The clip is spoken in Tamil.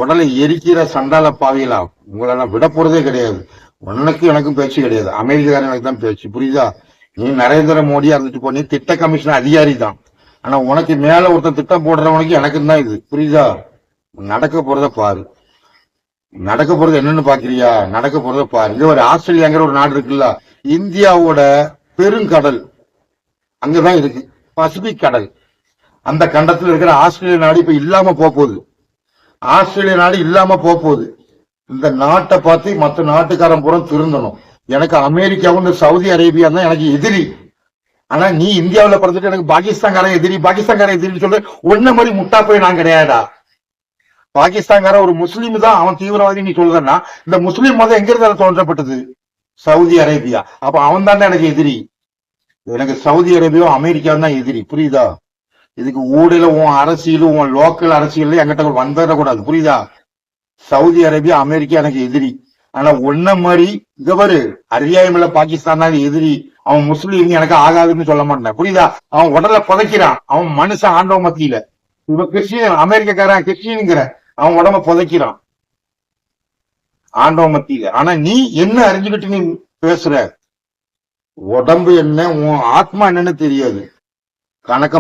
உடலை எரிக்கிற சண்டால பாவியலாம். உங்களை நான் விட போறதே கிடையாது. உனக்கு எனக்கும் பேச்சு கிடையாது. அமெரிக்காரனுக்கு தான் பேச்சு. புரியுதா? நீ நரேந்திர மோடியா இருந்துட்டு போ, நீ திட்ட கமிஷன் அதிகாரி தான். ஆனா உனக்கு மேல ஒருத்தன் திட்டம் போடுறவனுக்கு எனக்கு தான் இது. புரியுதா? நடக்க போறத பாரு. நடக்க போறது என்னன்னு பாக்குறியா? நடக்க போறத பாரு. இது ஒரு ஆஸ்திரேலியாங்கிற ஒரு நாடு இருக்குல்ல, இந்தியாவோட பெருங்கடல் அங்கதான் இருக்கு, பசிபிக் கடல். அந்த கண்டத்துல இருக்கிற ஆஸ்திரேலியா நாடு இப்ப இல்லாம போகுது. ஆஸ்திரேலியா நாடு இல்லாம போகுது. இந்த நாட்டை பார்த்து மற்ற நாட்டுக்காரன் புறம் திருந்தணும். எனக்கு அமெரிக்காவும் இந்த சவுதி அரேபியா தான் எனக்கு எதிரி. ஆனா நீ இந்தியாவில பிறந்துட்டு எனக்கு பாகிஸ்தான்காரன் எதிரி, பாகிஸ்தான்காரன் எதிரின்னு சொல்ல ஒன்ன மாதிரி முட்டா போய் நான் கிடையாதா? பாகிஸ்தான்காரன் ஒரு முஸ்லீம் தான், அவன் தீவிரவாதி நீ சொல்றன்னா, இந்த முஸ்லீம் மதம் எங்க இருந்தாலும் தோன்றப்பட்டது? Saudi Arabia. அப்ப அவன் தான் எனக்கு எதிரி. எனக்கு சவுதி அரேபியா அமெரிக்காவும் தான் எதிரி. புரியுதா? இதுக்கு ஊடல உன் அரசியலும் உன் லோக்கல் அரசியல் என்கிட்ட வந்துடக்கூடாது. புரியுதா? சவுதி அரேபியா அமெரிக்கா எனக்கு எதிரி. ஆனா ஒன்ன மாதிரி இங்க பாரு, அரியாயமில்ல பாகிஸ்தான் தான் எதிரி, அவன் முஸ்லீம் எனக்கு ஆகாதுன்னு சொல்ல மாட்டேன். புரியுதா? அவன் உடல புதைக்கிறான், அவன் மனுஷன் ஆண்டவ மத்தியில. இவன் கிறிஸ்டியன், அமெரிக்காக்காரன் கிறிஸ்டியனுங்கிற அவன் உடம்ப புதைக்கிறான் ஆண்டவ மத்தியில. ஆனா நீ என்ன அறிஞ்சுக்கிட்டு நீ பேசுற? உடம்பு என்ன, உன் ஆத்மா என்னன்னு தெரியாது. கணக்கம்